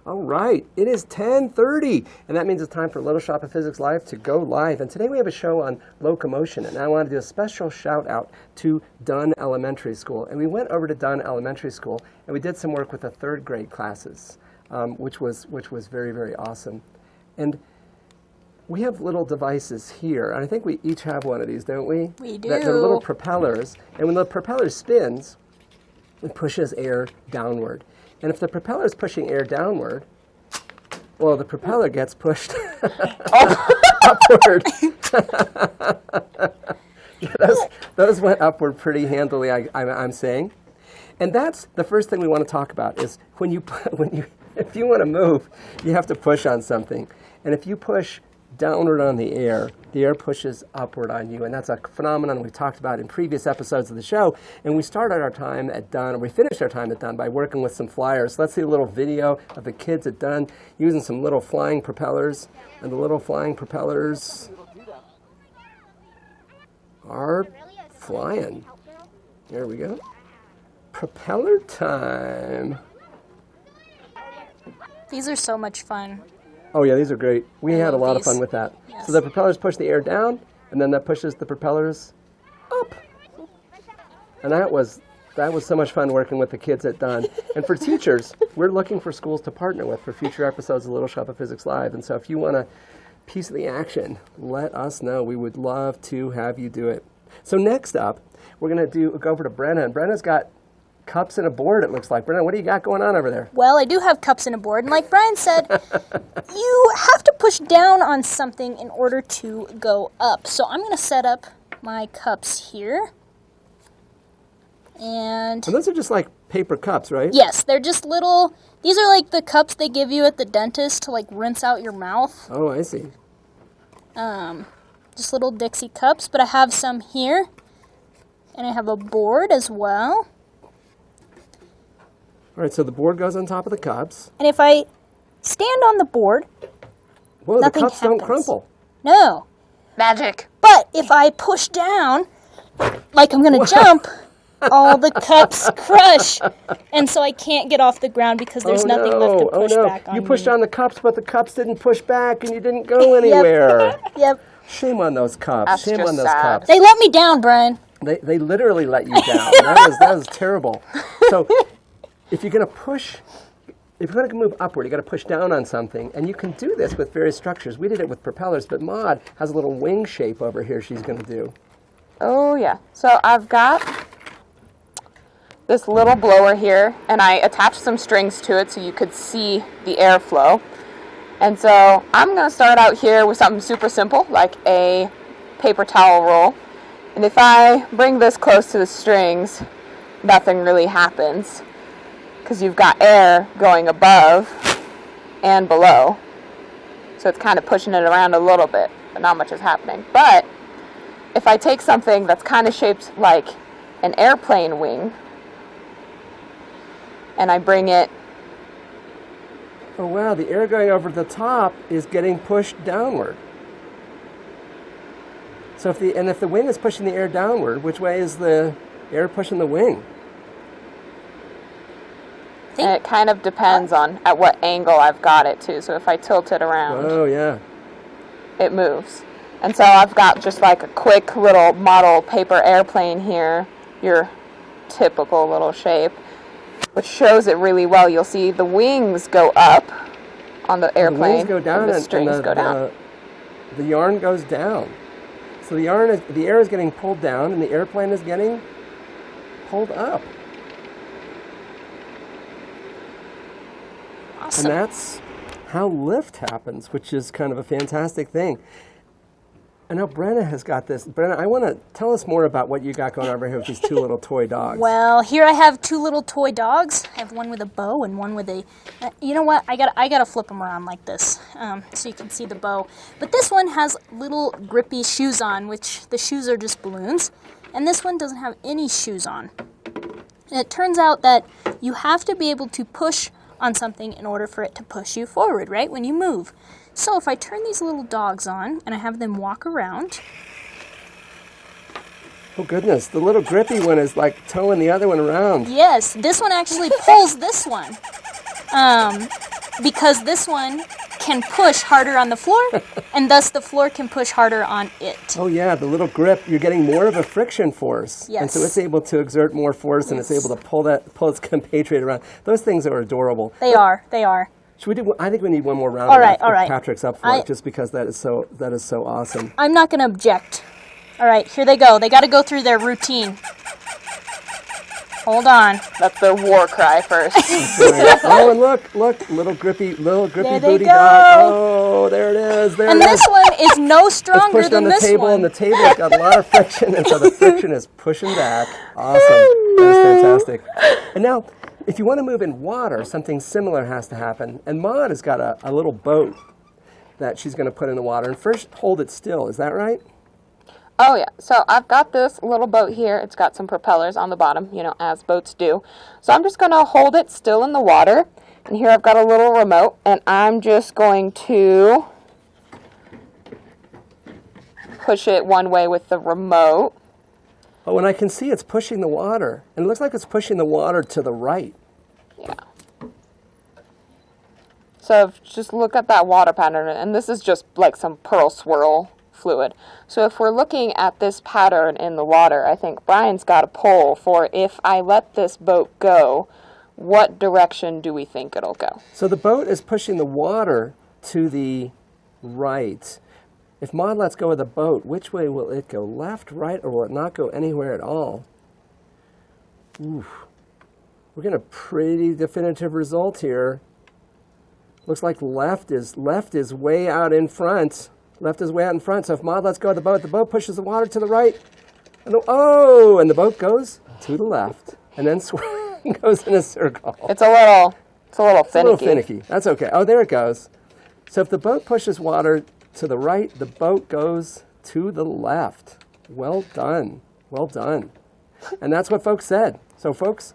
All right, it is 10:30, and that means it's time for Little Shop of Physics Live to go live. And today we have a show on locomotion, and I want to do a special shout out to Dunn Elementary School. And we went over to Dunn Elementary School, and we did some work with the third grade classes, which was very, very awesome. And we have little devices here, and I think we each have one of these, don't we? We do. They're little propellers, and when the propeller spins, it pushes air downward. And if the propeller is pushing air downward, well, the propeller gets pushed upward. those went upward pretty handily, I'm saying. And that's the first thing we want to talk about is if you want to move, you have to push on something. And if you push downward on the air pushes upward on you, and that's a phenomenon we talked about in previous episodes of the show. And we started our time at Dunn, or we finished our time at Dunn by working with some flyers. So let's see a little video of the kids at Dunn using some little flying propellers, and the little flying propellers are flying. There we go. Propeller time. These are so much fun. Oh yeah, these are great. We had a lot of fun with that. Yes. So the propellers push the air down, and then that pushes the propellers up. And that was so much fun working with the kids at Dunn. And for teachers, we're looking for schools to partner with for future episodes of Little Shop of Physics Live. And so if you want a piece of the action, let us know. We would love to have you do it. So next up, we're going to go over to Brenna. And Brenna's got cups and a board, it looks like. Brenna, what do you got going on over there? Well, I do have cups and a board, and like Brian said, you have to push down on something in order to go up. So I'm going to set up my cups here. And those are just like paper cups, right? yes, they're just little, these are like the cups they give you at the dentist to like rinse out your mouth. Oh, I see. Just little Dixie cups, but I have some here. And I have a board as well. All right, so the board goes on top of the cups. And if I stand on the board, Whoa, nothing the cups happens. don't crumple. No. Magic. But if I push down, like I'm going to jump, all the cups crush. And so I can't get off the ground because there's nothing left to push back on You pushed me. on the cups, but the cups didn't push back, and you didn't go anywhere. Yep. Shame on those cups. That's Shame just on those sad. cups. They let me down, Brian. They literally let you down. That was terrible. So if you're going to move upward, you got to push down on something, and you can do this with various structures. We did it with propellers, but Maud has a little wing shape over here she's going to do. Oh, yeah. So I've got this little blower here, and I attached some strings to it so you could see the airflow. And so I'm going to start out here with something super simple, like a paper towel roll. And if I bring this close to the strings, nothing really happens, because you've got air going above and below. So it's kind of pushing it around a little bit, but not much is happening. But if I take something that's kind of shaped like an airplane wing, and I bring it, Oh wow, the air going over the top is getting pushed downward. So if the wing is pushing the air downward, which way is the air pushing the wing? and it kind of depends on at what angle I've got it to. So if I tilt it around, Oh yeah. it moves. And so I've got just like a quick little model paper airplane here, your typical little shape, which shows it really well. You'll see the wings go up on the airplane, The wings go down and the strings go down. The yarn goes down. So the air is getting pulled down, and the airplane is getting pulled up. Awesome. And that's how lift happens, which is kind of a fantastic thing. I know Brenna has got this. Brenna, I want to tell us more about what you got going over here with these two little toy dogs. Well, here I have two little toy dogs. I have one with a bow and one with a. You know what? I gotta flip them around like this, so you can see the bow. But this one has little grippy shoes on, which the shoes are just balloons, and this one doesn't have any shoes on. And it turns out that you have to be able to push on something in order for it to push you forward, right? When you move. So if I turn these little dogs on and I have them walk around. Oh goodness, the little grippy one is like towing the other one around. Yes, this one actually pulls this one. because this one can push harder on the floor, and thus the floor can push harder on it. Oh yeah, the little grip, you're getting more of a friction force. Yes. And so it's able to exert more force, and it's able to pull its compatriot around. Those things are adorable. They are. Should we do? I think we need one more round. All right, if all right. Patrick's up for it, just because that is so awesome. I'm not going to object. All right, here they go. They got to go through their routine. Hold on. That's their war cry first. Right. Oh, and look, little grippy There they booty go. dog. Oh, there it is. There And it this is. one is no It's stronger pushed on than the this table, one. and the table's got a lot of friction, and so the friction is pushing back. Awesome. That's fantastic. And now, if you want to move in water, something similar has to happen. And Maud has got a little boat that she's going to put in the water. And first, hold it still. Is that right? Oh yeah, so I've got this little boat here. It's got some propellers on the bottom, you know, as boats do. So I'm just going to hold it still in the water. And here I've got a little remote, and I'm just going to push it one way with the remote. Oh, and I can see it's pushing the water. And it looks like it's pushing the water to the right. Yeah. So just look at that water pattern, and this is just like some pearl swirl fluid. So if we're looking at this pattern in the water, I think Brian's got a poll for if I let this boat go, what direction do we think it'll go? So the boat is pushing the water to the right. If Maud lets go of the boat, which way will it go? Left, right, or will it not go anywhere at all? Oof. We're getting a pretty definitive result here. Looks like left is way out in front. Left is way out in front. So if Maud lets go of the boat pushes the water to the right. And the boat goes to the left, and then goes in a circle. It's a little finicky. It's a little finicky. That's okay. Oh, there it goes. So if the boat pushes water to the right, the boat goes to the left. Well done. Well done. And that's what folks said. So folks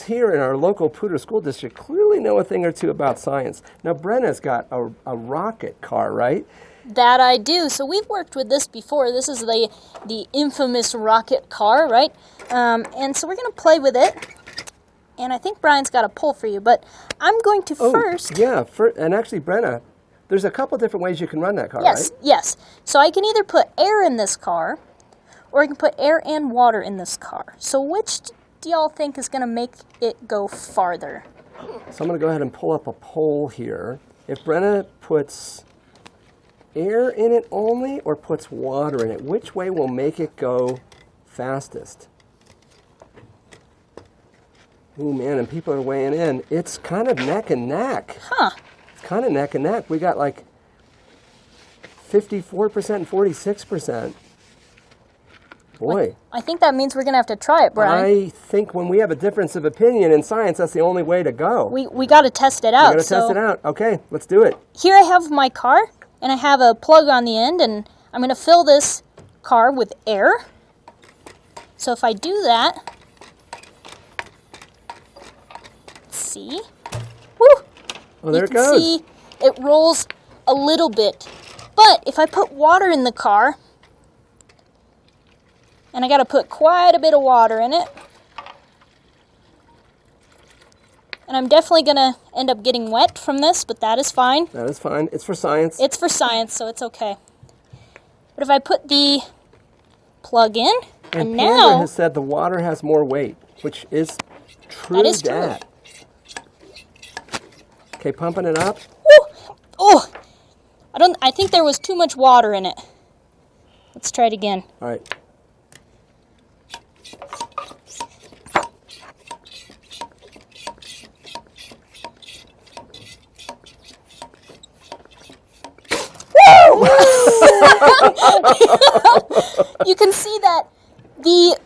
here in our local Poudre School District clearly know a thing or two about science. Now, Brenna's got a rocket car, right? That I do. So we've worked with this before. This is the infamous rocket car, right? And so we're going to play with it. And I think Brian's got a poll for you, but I'm going to first... Yeah, and actually, Brenna, there's a couple different ways you can run that car, right? Yes. So I can either put air in this car, or I can put air and water in this car. So which do y'all think is going to make it go farther? So I'm going to go ahead and pull up a poll here. If Brenna puts air in it only or puts water in it, which way will make it go fastest? Ooh, man, and people are weighing in. It's kind of neck and neck. Huh. It's kind of neck and neck. We got like 54% and 46%. Boy. I think that means we're going to have to try it, Brian. I think when we have a difference of opinion in science, that's the only way to go. We got to test it out. We got to test it out. Okay, let's do it. Here I have my car, and I have a plug on the end, and I'm going to fill this car with air. So if I do that, let's see. Woo! Oh, there You it can goes. see it rolls a little bit. But if I put water in the car, and I got to put quite a bit of water in it, and I'm definitely going to end up getting wet from this, but that is fine. That is fine. It's for science. It's for science, so it's okay. But if I put the plug in, and Panda now... has said the water has more weight, which is true. That is true. Okay, pumping it up. Woo! Oh! I think there was too much water in it. Let's try it again. All right. You can see that the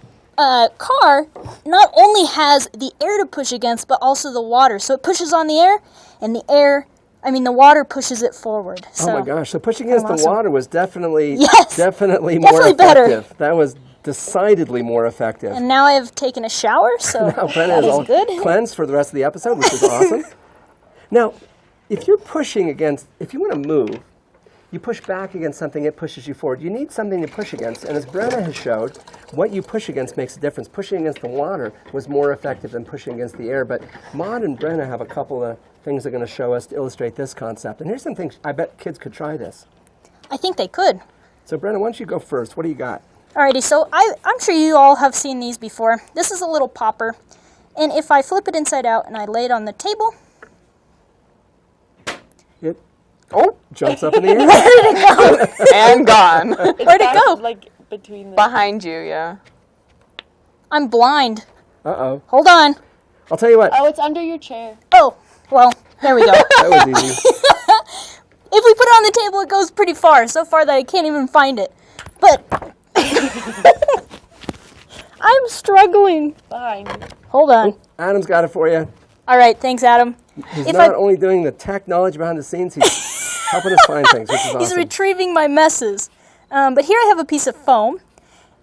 car not only has the air to push against, but also the water. So it pushes on the air, and the water pushes it forward. So, Oh my gosh! So pushing against the awesome. water was definitely more Definitely effective. better. That was decidedly more effective. And now I've taken a shower, so Now Brenna that is all is good. cleansed for the rest of the episode, which is awesome. Now, if you're pushing against, if you want to move, you push back against something, it pushes you forward. You need something to push against. And as Brenna has showed, what you push against makes a difference. Pushing against the water was more effective than pushing against the air. But Maud and Brenna have a couple of things are going to show us to illustrate this concept. And here's some things, I bet kids could try this. I think they could. So Brenna, why don't you go first? What do you got? Alrighty, so I'm sure you all have seen these before. This is a little popper. And if I flip it inside out and I lay it on the table, It jumps up in the air. where did it go? And gone. Where'd it go? Like between the... Behind you, yeah. I'm blind. Uh-oh. Hold on. I'll tell you what. Oh, it's under your chair. Oh, well, there we go. That was easy. If we put it on the table, it goes pretty far. So far that I can't even find it. But I'm struggling. Fine. Hold on. Adam's got it for you. All right, thanks, Adam. He's If not I- only doing the tech knowledge behind the scenes, he's helping us find things, which is He's awesome. retrieving my messes. But here I have a piece of foam.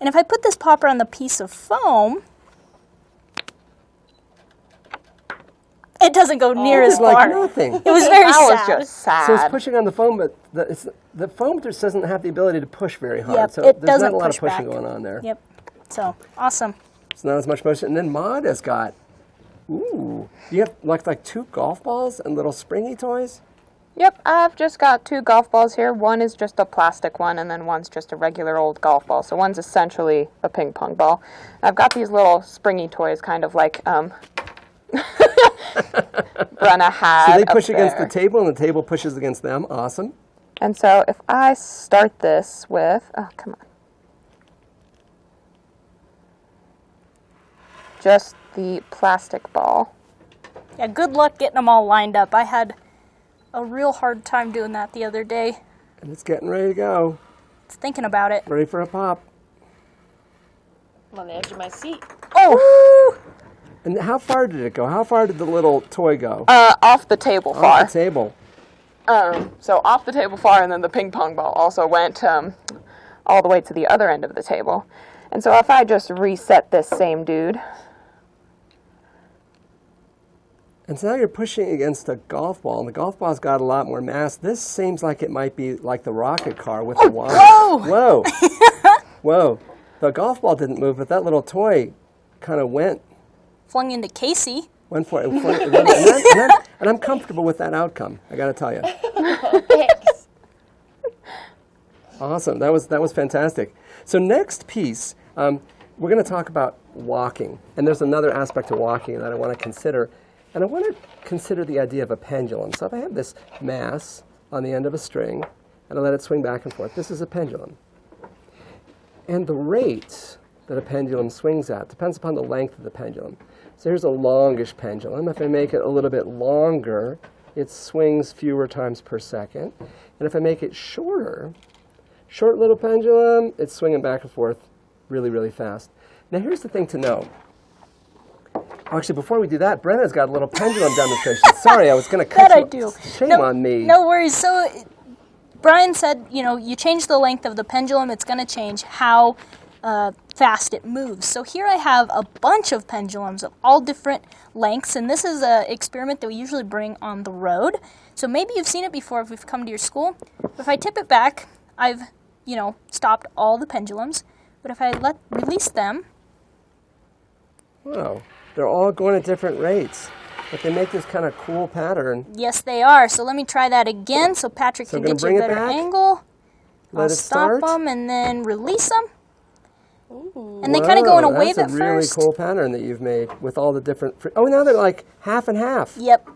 And if I put this popper on the piece of foam, it doesn't go near as It's like far. nothing. It was very That was sad. just sad. So it's pushing on the foam, but the foam just doesn't have the ability to push very hard. Yep, so it there's doesn't not a lot push of pushing back. going on there. Yep. So, awesome. It's not as much motion. And then Maud has got, ooh, you have like 2 golf balls and little springy toys? Yep, I've just got 2 golf balls here. One is just a plastic one, and then one's just a regular old golf ball. So one's essentially a ping pong ball. I've got these little springy toys, kind of like Brenna had. So they up push against the there. table and the table pushes against them. Awesome. And so if I start this with, oh, come on. Just the plastic ball. Yeah, good luck getting them all lined up. I had a real hard time doing that the other day. And it's getting ready to go. Just thinking about it. Ready for a pop. I'm on the edge of my seat. Oh! And how far did it go? How far did the little toy go? Off the table Off far. the table. So off the table far, and then the ping pong ball also went all the way to the other end of the table. And so if I just reset this same dude, And so now you're pushing against a golf ball, and the golf ball's got a lot more mass. This seems like it might be like the rocket car with the wire. whoa! Whoa! Whoa. The golf ball didn't move, but that little toy kind of went Flung into Casey. for it. And I'm comfortable with that outcome, I got to tell you. Thanks. Awesome. That was fantastic. So next piece, we're going to talk about walking. And there's another aspect to walking that I want to consider. And I want to consider the idea of a pendulum. So if I have this mass on the end of a string, and I let it swing back and forth, this is a pendulum. And the rate that a pendulum swings at depends upon the length of the pendulum. So here's a longish pendulum. If I make it a little bit longer, it swings fewer times per second. And if I make it shorter, short little pendulum, it's swinging back and forth really, really fast. Now here's the thing to know. Actually, before we do that, Brenna's got a little pendulum demonstration. Sorry, I was going to cut That you. I do. Shame No- on me. No worries. So, Brian said, you change the length of the pendulum, it's going to change how fast it moves. So here I have a bunch of pendulums of all different lengths, and this is an experiment that we usually bring on the road. So maybe you've seen it before if we've come to your school. If I tip it back, I've, stopped all the pendulums. But if I release them, Wow. They're all going at different rates. But they make this kind of cool pattern. yes, they are. So let me try that again so Patrick So can I'm gonna get you a bring it better back. angle. Let I'll it stop start. them and then release them. And they kind of go in a Whoa, wave at that's a really first. cool pattern that you've made with all the different... Oh, now they're like half and half. Yep.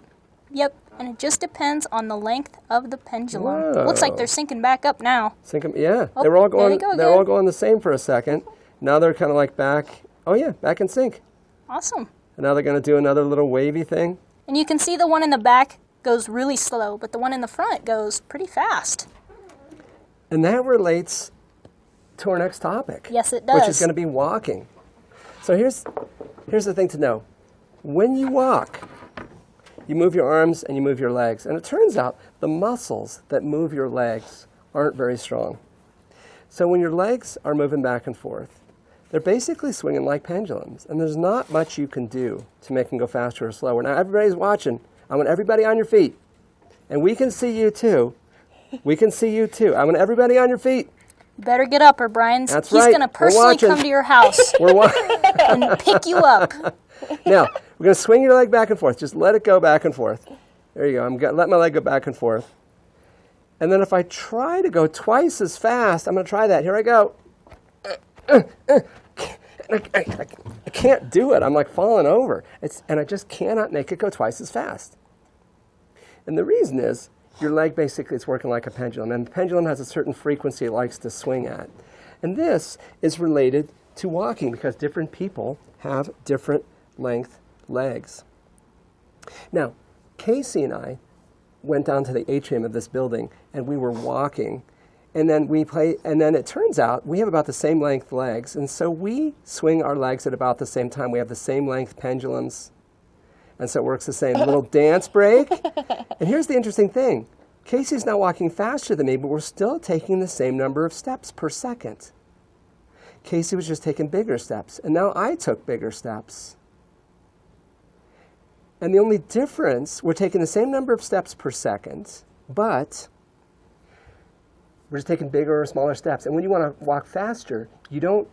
And it just depends on the length of the pendulum. Looks like Whoa. they're sinking back up now. Yeah. Oh, They were all there they going. go They're all again. going the same for a second. Now they're kind of like back. Oh yeah, back in sync. Awesome. And now they're going to do another little wavy thing. And you can see the one in the back goes really slow, but the one in the front goes pretty fast. And that relates to our next topic. Yes, it Which is does. going to be walking. So here's the thing to know. When you walk, you move your arms and you move your legs. And it turns out the muscles that move your legs aren't very strong. So when your legs are moving back and forth, they're basically swinging like pendulums. And there's not much you can do to make them go faster or slower. Now everybody's watching. I want everybody on your feet. And we can see you too. We can see you too. I want everybody on your feet. You better get up or Brian's That's he's right. going to We're personally watching. come to your house We're watching. and pick you up. Now, we're going to swing your leg back and forth. Just let it go back and forth. There you go. Let my leg go back and forth. And then if I try to go twice as fast, I'm going to try that. Here I go. I can't do it. I'm like falling over. And I just cannot make it go twice as fast. And the reason is your leg basically is working like a pendulum. And the pendulum has a certain frequency it likes to swing at. And this is related to walking because different people have different length legs. Now, Casey and I went down to the atrium of this building and we were walking. And then it turns out we have about the same length legs, and so we swing our legs at about the same time. We have the same length pendulums, and so it works the same. Little dance break. And here's the interesting thing. Casey's now walking faster than me, but we're still taking the same number of steps per second. Casey was just taking bigger steps, and now I took bigger steps. And the only difference, we're taking the same number of steps per second, but we're just taking bigger or smaller steps. And when you want to walk faster, you don't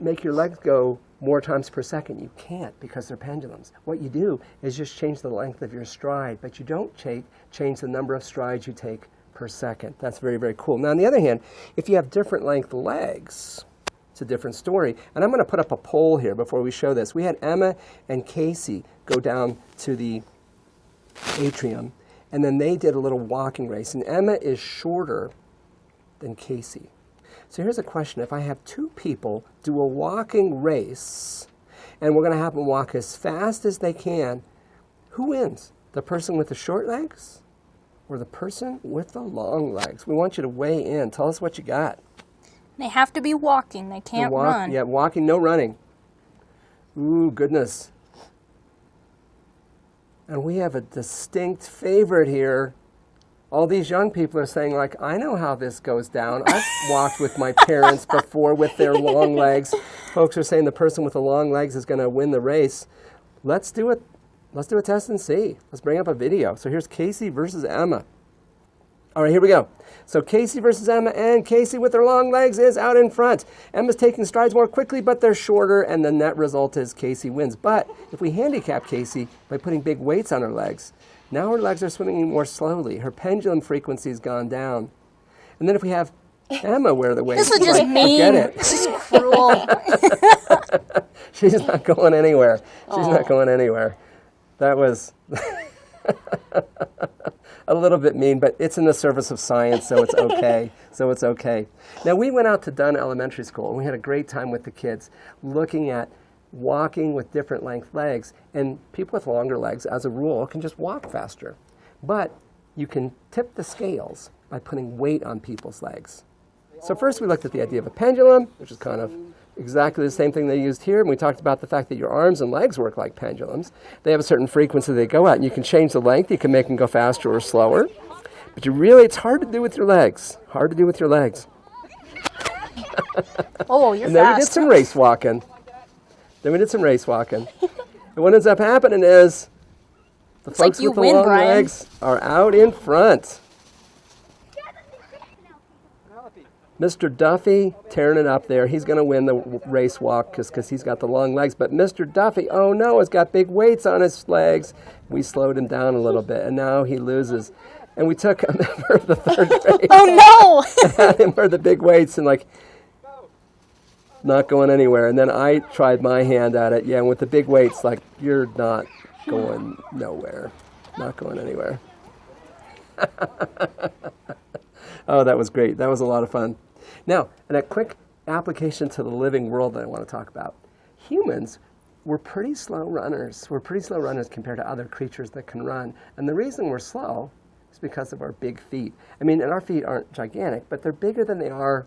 make your legs go more times per second. You can't because they're pendulums. What you do is just change the length of your stride, but you don't change the number of strides you take per second. That's very, very cool. Now, on the other hand, if you have different length legs, it's a different story. And I'm going to put up a poll here before we show this. We had Emma and Casey go down to the atrium, and then they did a little walking race. And Emma is shorter than Casey. So here's a question. If I have two people do a walking race, and we're going to have them walk as fast as they can, who wins? The person with the short legs or the person with the long legs? We want you to weigh in. Tell us what you got. They have to be walking. They can't run. Yeah, walking, no running. Ooh, goodness. And we have a distinct favorite here. All these young people are saying, like, I know how this goes down. I've walked with my parents before with their long legs. Folks are saying the person with the long legs is going to win the race. Let's do it. Let's do a test and see. Let's bring up a video. So here's Casey versus Emma. All right, here we go. So Casey versus Emma, and Casey with her long legs is out in front. Emma's taking strides more quickly, but they're shorter, and the net result is Casey wins. But if we handicap Casey by putting big weights on her legs, now her legs are swimming more slowly. Her pendulum frequency's gone down. And then if we have Emma wear the weights, This is just mean. forget it. This is cruel. She's not going anywhere. She's not going anywhere. That was a little bit mean, but it's in the service of science, so it's okay. So it's okay. Now, we went out to Dunn Elementary School, and we had a great time with the kids looking at walking with different length legs. And people with longer legs, as a rule, can just walk faster. But you can tip the scales by putting weight on people's legs. So first we looked at the idea of a pendulum, which is kind of exactly the same thing they used here. And we talked about the fact that your arms and legs work like pendulums. They have a certain frequency they go at, and you can change the length. You can make them go faster or slower. But it's hard to do with your legs. Hard to do with your legs. Oh, you're And then we did fast. some race walking. And what ends up happening is the folks like you with the win, long Brian. legs are out in front. Mr. Duffy tearing it up there. He's going to win the race walk because he's got the long legs. But Mr. Duffy, oh no, has got big weights on his legs. We slowed him down a little bit, and now he loses. And we took a member of the third grade. Oh and had him wear the big weights and not going anywhere. And then I tried my hand at it. Yeah, and with the big weights, you're not going nowhere. Not going anywhere. Oh, that was great. That was a lot of fun. Now, and a quick application to the living world that I want to talk about. Humans, we're pretty slow runners. We're pretty slow runners compared to other creatures that can run. And the reason we're slow is because of our big feet. I mean, and our feet aren't gigantic, but they're bigger than they are,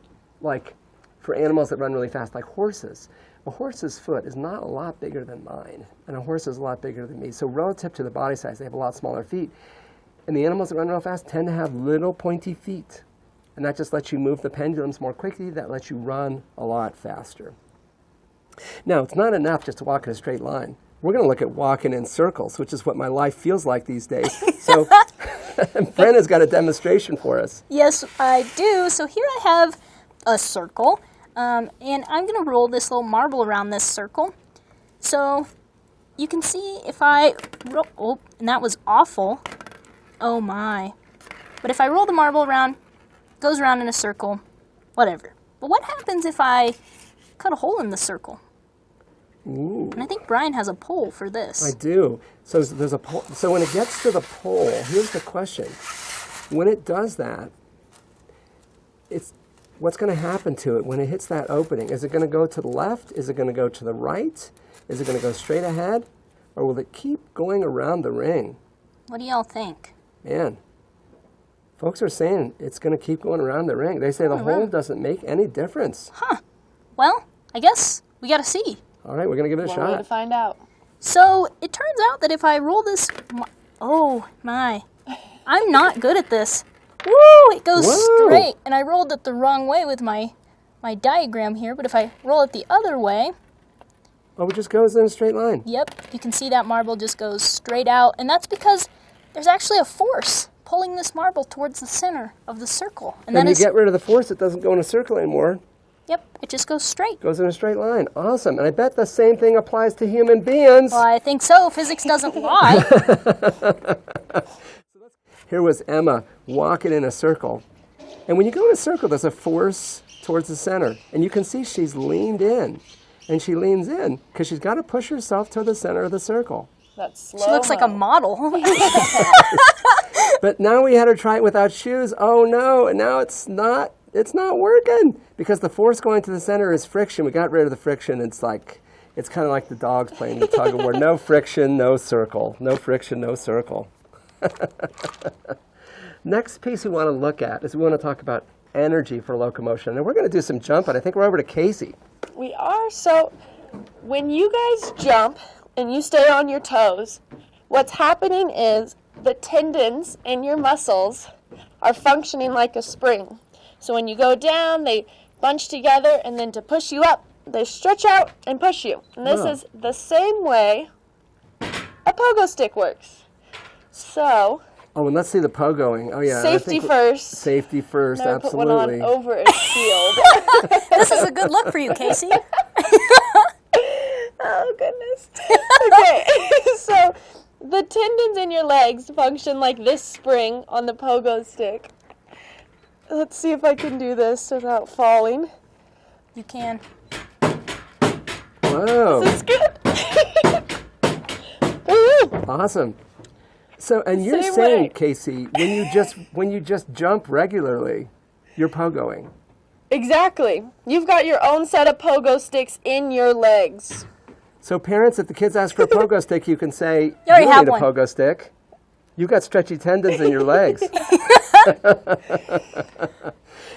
for animals that run really fast, like horses. A horse's foot is not a lot bigger than mine, and a horse is a lot bigger than me. So relative to the body size, they have a lot smaller feet. And the animals that run real fast tend to have little pointy feet. And that just lets you move the pendulums more quickly. That lets you run a lot faster. Now, it's not enough just to walk in a straight line. We're going to look at walking in circles, which is what my life feels like these days. So Brenna's got a demonstration for us. Yes, I do. So here I have a circle, and I'm going to roll this little marble around this circle. So you can see if I roll, and that was awful. Oh my. But if I roll the marble around, it goes around in a circle, whatever. But what happens if I cut a hole in the circle? Ooh. And I think Brian has a pole for this. I do. So there's a pole. So when it gets to the pole, here's the question. When it does that, what's going to happen to it when it hits that opening? Is it going to go to the left? Is it going to go to the right? Is it going to go straight ahead? Or will it keep going around the ring? What do y'all think? Man, folks are saying it's going to keep going around the ring. They say the hole doesn't make any difference. Huh. Well, I guess we got to see. All right, we're going to give it a One way to shot. find out. So it turns out that if I roll this, oh my, I'm not good at this. Woo! It goes Whoa. straight, and I rolled it the wrong way with my diagram here. But if I roll it the other way, Oh, it just goes in a straight line. yep, you can see that marble just goes straight out, and that's because there's actually a force pulling this marble towards the center of the circle, and And that you is, get rid of the force, it doesn't go in a circle anymore. yep, it just goes straight. Goes in a straight line. Awesome. And I bet the same thing applies to human beings. Well, I think so. Physics doesn't lie. Here was Emma walking in a circle. And when you go in a circle, there's a force towards the center. And you can see she's leaned in. And she leans in because she's got to push herself to the center of the circle. That's slow. She looks like a model. But now we had her try it without shoes. Oh no, and now it's not working because the force going to the center is friction. We got rid of the friction. It's kind of like the dogs playing the tug of war. No friction, no circle. No friction, no circle. Next piece we want to look at is we want to talk about energy for locomotion. And we're going to do some jumping. I think we're over to Casey. We are. So when you guys jump and you stay on your toes, what's happening is the tendons in your muscles are functioning like a spring. So when you go down, they bunch together, and then to push you up, they stretch out and push you. And this is the same way a pogo stick works. So Oh, and let's see the pogoing. Oh yeah. I safety think first. Safety first, Never absolutely. put one on over a shield. This is a good look for you, Casey. Oh, goodness. Okay, so the tendons in your legs function like this spring on the pogo stick. Let's see if I can do this without falling. You can. Wow. This is good. Woo! Awesome. So, and you're Same saying, way. Casey, when you just jump regularly, you're pogoing. Exactly. You've got your own set of pogo sticks in your legs. So, parents, if the kids ask for a pogo stick, you can say, "You already don't have need a one." pogo stick. You've got stretchy tendons in your legs."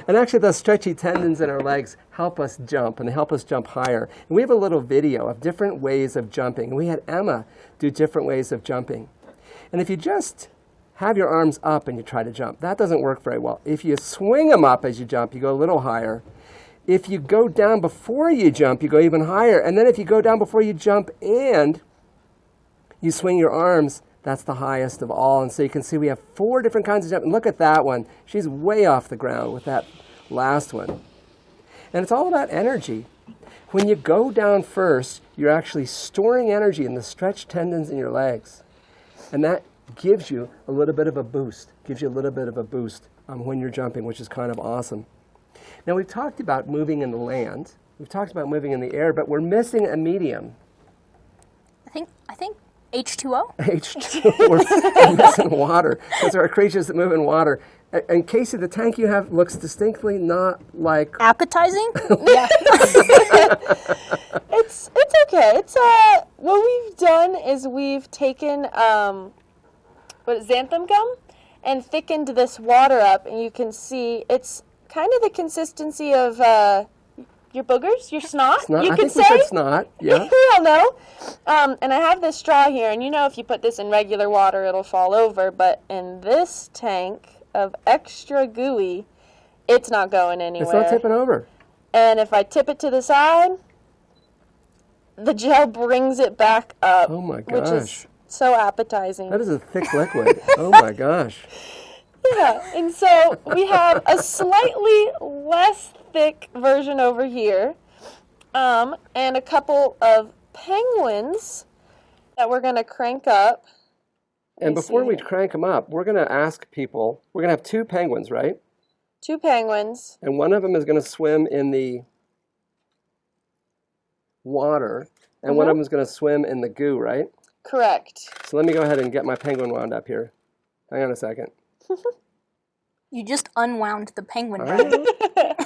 And actually, those stretchy tendons in our legs help us jump, and they help us jump higher. And we have a little video of different ways of jumping. And we had Emma do different ways of jumping. And if you just have your arms up and you try to jump, that doesn't work very well. If you swing them up as you jump, you go a little higher. If you go down before you jump, you go even higher. And then if you go down before you jump and you swing your arms, that's the highest of all. And so you can see we have 4 different kinds of jumping. Look at that one. She's way off the ground with that last one. And it's all about energy. When you go down first, you're actually storing energy in the stretched tendons in your legs. And that gives you a little bit of a boost, when you're jumping, which is kind of awesome. Now, we've talked about moving in the land. We've talked about moving in the air, but we're missing a medium. I think H2O. H2, we're missing water. Because there are creatures that move in water. And Casey, the tank you have looks distinctly not like... Appetizing? Yeah. It's okay. It's what we've done is we've taken xanthan gum and thickened this water up, and you can see it's kind of the consistency of your boogers, your snot. You I could think say. we said snot, yeah. We all know. And I have this straw here, and you know if you put this in regular water, it'll fall over. But in this tank of extra gooey, it's not going anywhere. It's not tipping over. And if I tip it to the side, the gel brings it back up. Oh my Which is gosh. so appetizing. That is a thick liquid. Oh my gosh. Yeah, and so we have a slightly less thick version over here, and a couple of penguins that we're going to crank up. And me before see we here. crank them up, we're going to ask people, we're going to have 2 penguins, right? 2 penguins. And one of them is going to swim in the water, and one of them is going to swim in the goo, right? Correct. So let me go ahead and get my penguin wound up here. Hang on a second. You just unwound the penguin. All right.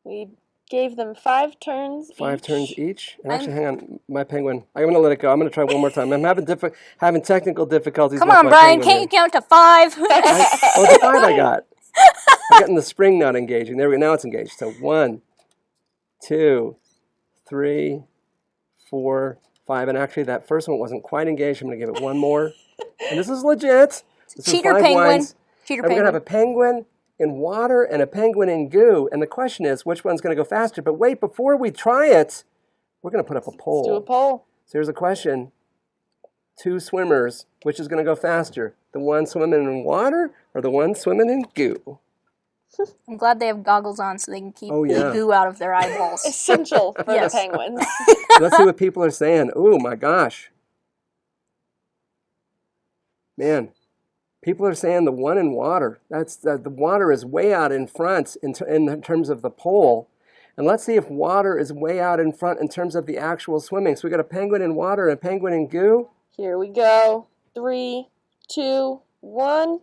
We gave them 5 turns 5 each. turns each. And actually, hang on, my penguin. I'm going to let it go. I'm going to try one more time. I'm having technical difficulties. Come with on, my Brian, penguin can't here. you count to 5? Oh, the 5 I got. I'm getting the spring not engaging. There we go. Now it's engaged. So 1, 2, 3, 4, 5. And actually, that first one wasn't quite engaged. I'm going to give it one more. And this is legit. This is Cheater 5 penguin. winds. Cheater And we're going to penguin. have a penguin in water and a penguin in goo. And the question is, which one's going to go faster? But wait, before we try it, we're going to put up a poll. Let's do a poll. So here's a question. 2 swimmers, which is going to go faster? The one swimming in water or the one swimming in goo? I'm glad they have goggles on so they can keep Oh, yeah. the goo out of their eyeballs. Essential for Yes. the penguins. Let's see what people are saying. Oh, my gosh. Man, people are saying the one in water. The water is way out in front in terms of the poll. And let's see if water is way out in front in terms of the actual swimming. So we got a penguin in water and a penguin in goo. Here we go. 3, 2, 1.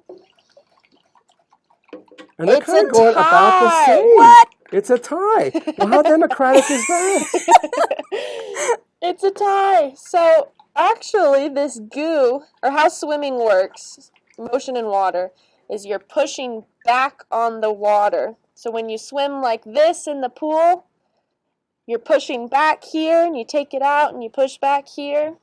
And they're It's kind a of going about the tie. same. What? It's a tie. Well, how democratic is that? It's a tie. So actually, this goo, or how swimming works, motion in water, is you're pushing back on the water. So when you swim like this in the pool, you're pushing back here, and you take it out, and you push back here.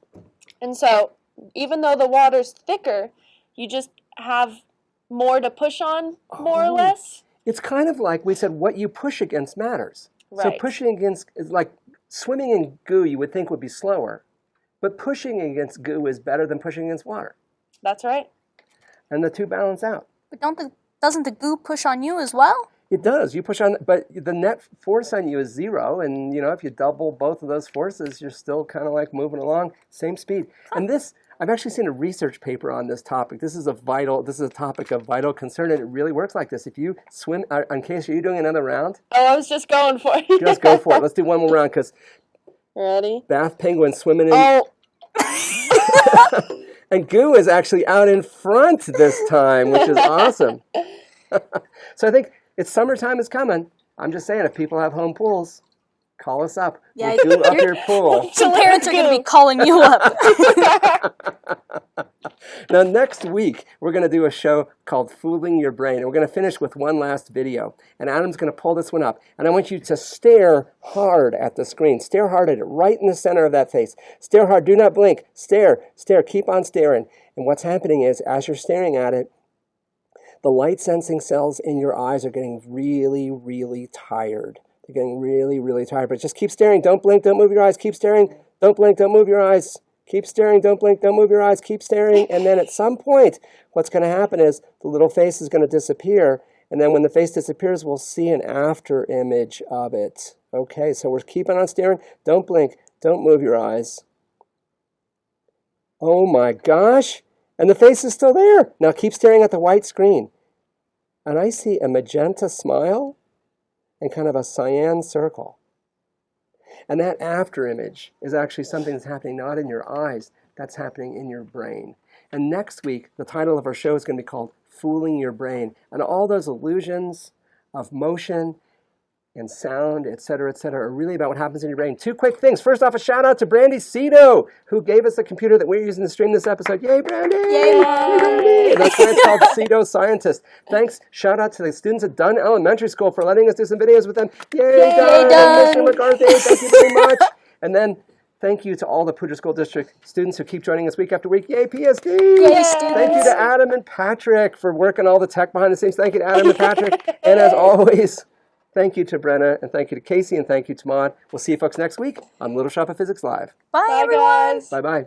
And so even though the water's thicker, you just have more to push on, more or less. It's kind of like we said, what you push against matters. So Right. pushing against is like swimming in goo you would think would be slower, but pushing against goo is better than pushing against water. That's right. And the two balance out. But doesn't the goo push on you as well? It does. You push on, but the net force on you is 0. And, if you double both of those forces, you're still kind of like moving along, same speed. And this, I've actually seen a research paper on this topic. This is a topic of vital concern, and it really works like this. If you swim, in case, are you doing another round? Oh, I was just going for it. Just go for it. Let's do one more round because Ready? bath penguin swimming in. Oh, And goo is actually out in front this time, which is awesome. So I think it's summertime is coming. I'm just saying, if people have home pools, call us up. Yeah, We'll goo up your pool. Some parents are going to be calling you up. Now, next week, we're going to do a show called Fooling Your Brain. And we're going to finish with one last video. And Adam's going to pull this one up. And I want you to stare hard at the screen. Stare hard at it, right in the center of that face. Stare hard. Do not blink. Stare. Stare. Keep on staring. And what's happening is, as you're staring at it, the light-sensing cells in your eyes are getting really, really tired. They're getting really, really tired. But just keep staring. Don't blink. Don't move your eyes. Keep staring. Don't blink. Don't move your eyes. Keep staring. Don't blink. Don't move your eyes. Keep staring. And then at some point, what's going to happen is the little face is going to disappear. And then when the face disappears, we'll see an after image of it. Okay, so we're keeping on staring. Don't blink. Don't move your eyes. Oh my gosh. And the face is still there. Now keep staring at the white screen. And I see a magenta smile and kind of a cyan circle. And that after image is actually something that's happening not in your eyes, that's happening in your brain. And next week, the title of our show is going to be called Fooling Your Brain. And all those illusions of motion and sound, et cetera, are really about what happens in your brain. 2 quick things. First off, a shout out to Brandy Cito, who gave us the computer that we're using to stream this episode. Yay, Brandy! Yay, Mom! Brandy! That's why it's called Cito Scientist. Thanks. Shout out to the students at Dunn Elementary School for letting us do some videos with them. Yay, Dunn! Mr. McCarthy, thank you very much. And then thank you to all the Poudre School District students who keep joining us week after week. Yay, PSD! Yay, students! Thank you to Adam and Patrick for working all the tech behind the scenes. Thank you to Adam and Patrick. And as always, thank you to Brenna, and thank you to Casey, and thank you to Maud. We'll see you folks next week on Little Shop of Physics Live. Bye, bye, everyone. guys. Bye-bye.